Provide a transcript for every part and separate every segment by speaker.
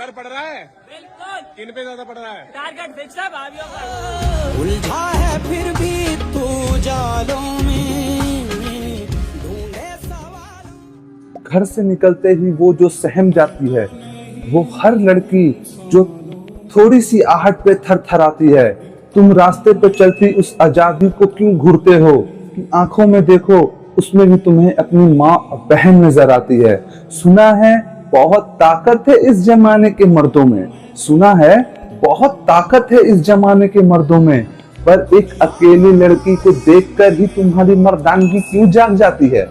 Speaker 1: Sir पड़ रहा है,
Speaker 2: बिल्कुल
Speaker 1: किन पे ज्यादा पड़ रहा है?
Speaker 2: टारगेट फिक्स है भाभीियों का।
Speaker 3: उलझा है फिर भी तू जालों में ढूंढे सवाल।
Speaker 4: घर से निकलते ही वो जो सहम जाती है, वो हर लड़की जो थोड़ी सी आहट पे थरथराती है। तुम रास्ते पे चलती उस आजादी को क्यों घूरते हो कि आंखों में देखो, उसमें भी तुम्हें अपनी माँ और बहन नजर आती है। सुना है बहुत ताकत है इस जमाने के मर्दों में, सुना है बहुत ताकत है इस जमाने के मर्दों में, पर एक अकेली लड़की को देखकर ही तुम्हारी मर्दानगी क्यों जाग जाती है?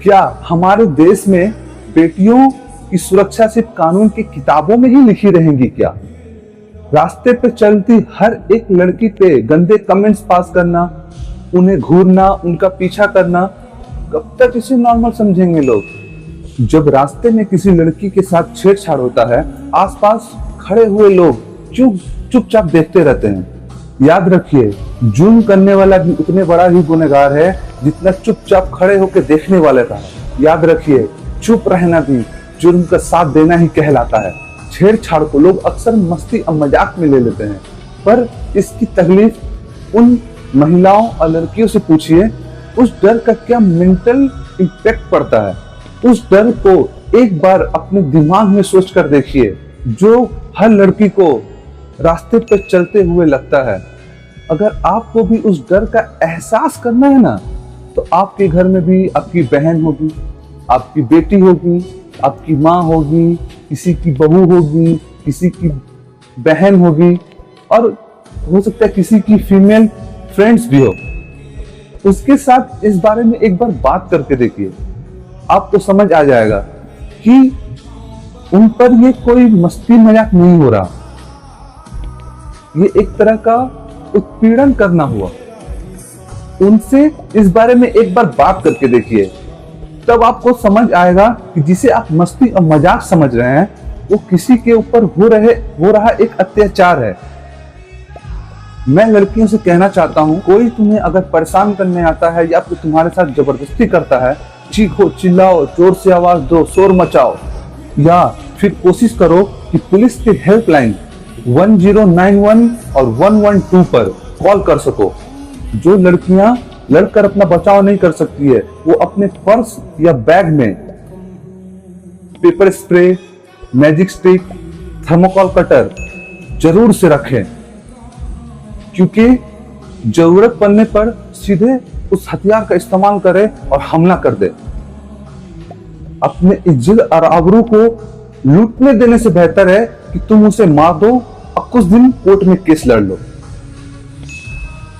Speaker 4: क्या हमारे देश में बेटियों की सुरक्षा सिर्फ कानून की किताबों में ही लिखी रहेंगी क्या? रास्ते पे चलती हर एक लड़की पे गंदे कमेंट्स पास करना, उन्हें घूरना, उनका पीछा करना, कब तक इसे नॉर्मल समझेंगे लोग? जब रास्ते में किसी लड़की के साथ छेड़छाड़ होता है, आसपास खड़े हुए लोग चुपचाप देखते रहते हैं। याद रखिए, जुर्म करने वाला भी उतने बड़ा ही गुनहगार है जितना चुपचाप खड़े होकर देखने वाले का है। याद रखिए, चुप रहना भी जुर्म का साथ देना ही कहलाता है। छेड़छाड़ को लोग अक्सर मस्ती और मजाक में ले लेते हैं, पर इसकी तकलीफ उन महिलाओं और लड़कियों से पूछिए, उस डर का क्या मेंटल इम्पैक्ट पड़ता है। उस डर को एक बार अपने दिमाग में सोच कर देखिए, जो हर लड़की को रास्ते पर चलते हुए लगता है। अगर आपको भी उस डर का एहसास करना है ना, तो आपके घर में भी आपकी बहन होगी, आपकी बेटी होगी, आपकी माँ होगी, किसी की बहू होगी, किसी की बहन होगी, और हो सकता है किसी की फीमेल फ्रेंड्स भी हो। उसके साथ इस बारे में एक बार बात करके देखिए, आपको समझ आ जाएगा कि उन पर ये कोई मस्ती मजाक नहीं हो रहा, ये एक तरह का उत्पीड़न करना हुआ। उनसे इस बारे में एक बार बात करके देखिए, तब आपको समझ आएगा कि जिसे आप मस्ती और मजाक समझ रहे हैं, वो किसी के ऊपर हो रहा एक अत्याचार है। मैं लड़कियों से कहना चाहता हूँ, कोई तुम्हें अगर परेशान करने आता है या फिर तुम्हारे साथ जबरदस्ती करता है, चीखो, चिल्लाओ, जोर से आवाज दो, शोर मचाओ, या फिर कोशिश करो कि पुलिस के हेल्पलाइन 1091 और 112 पर कॉल कर सको। जो लड़कियां लड़कर अपना बचाव नहीं कर सकती है, वो अपने पर्स या बैग में paper spray, magic stick, thermocol cutter जरूर से रखें, क्योंकि जरूरत पड़ने पर सीधे उस हथियार का इस्तेमाल करे और हमला कर दे। अपने इज्जत और आबरू को लूटने देने से बेहतर है कि तुम उसे मार दो और कुछ दिन कोर्ट में केस लड़ लो,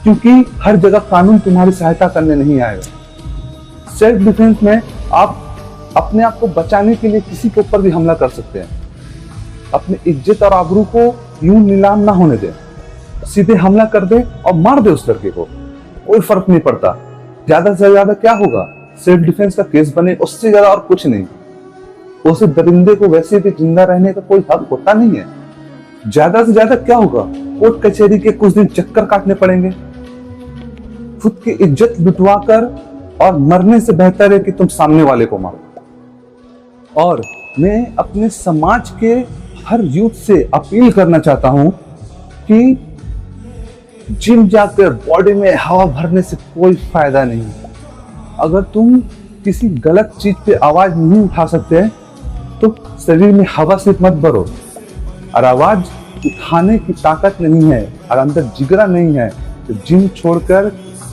Speaker 4: क्योंकि हर जगह कानून तुम्हारी सहायता करने नहीं आएगा। सेल्फ डिफेंस में आप अपने आप को बचाने के लिए किसी के ऊपर भी हमला कर सकते हैं। अपनी इज्जत और आबरू को यूं नीलाम ना होने दे, सीधे हमला कर दे और मार दे उस लड़के को, कोई फर्क नहीं पड़ता। ज्यादा से ज्यादा क्या होगा, सेल्फ डिफेंस का केस बने, उससे ज्यादा और कुछ नहीं। उसे दरिंदे को वैसे भी जिंदा रहने का कोई हक होता नहीं है। ज्यादा से ज्यादा क्या होगा, कोर्ट कचहरी के कुछ दिन चक्कर काटने पड़ेंगे। खुद की इज्जत लुटवा कर और मरने से बेहतर है कि तुम सामने वाले को मारो। और मैं अपने समाज के हर यूथ से अपील करना चाहता हूं कि जिम जाकर बॉडी में हवा भरने से कोई फायदा नहीं। अगर तुम किसी गलत चीज पे आवाज नहीं उठा सकते, तो शरीर में हवा से मत भरो। और आवाज उठाने की ताकत नहीं है और अंदर जिगरा नहीं है, तो जिम छोड़कर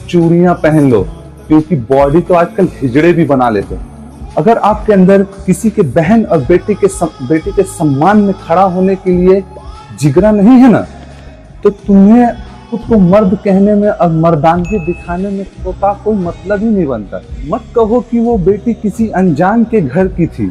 Speaker 4: चूड़ियां पहन लो, क्योंकि बॉडी तो आजकल हिजड़े भी बना लेते हैं। अगर आपके अंदर किसी के बहन और बेटी के सम्मान में खड़ा होने के लिए जिगरा नहीं है ना, तो तुम्हें खुद को मर्द कहने में और मर्दानगी दिखाने में का कोई मतलब ही नहीं बनता। मत कहो कि वो बेटी किसी अनजान के घर की थी,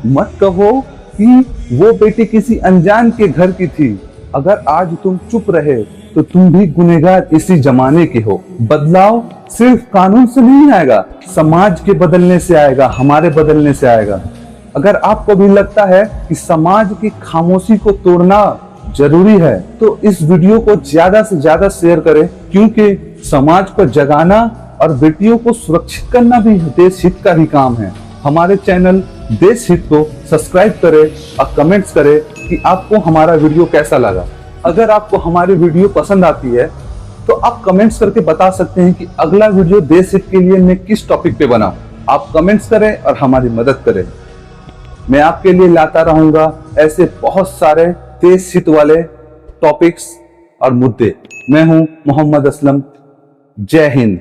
Speaker 4: मत कहो कि वो बेटी किसी अनजान के घर की थी। अगर आज तुम चुप रहे तो तुम भी गुनहगार इसी जमाने के हो। बदलाव सिर्फ कानून से नहीं आएगा, समाज के बदलने से आएगा, हमारे बदलने से आएगा। अगर आपको भी लगता है कि समाज की खामोशी को तोड़ना जरूरी है, तो इस वीडियो को ज्यादा से ज्यादा शेयर करें, क्योंकि समाज को जगाना और बेटियों को सुरक्षित करना भी देश हित का ही काम है। हमारे चैनल देश हित को सब्सक्राइब करें और कमेंट्स करें कि आपको हमारा वीडियो कैसा लगा। अगर आपको हमारी वीडियो पसंद आती है तो आप कमेंट्स करके बता सकते हैं कि अगला वीडियो देश हित के लिए मैं किस टॉपिक पे बनाऊं। आप कमेंट्स करें और हमारी मदद करें। मैं आपके लिए लाता रहूंगा ऐसे बहुत सारे देश हित वाले टॉपिक्स और मुद्दे। मैं हूं मोहम्मद असलम। जय हिंद।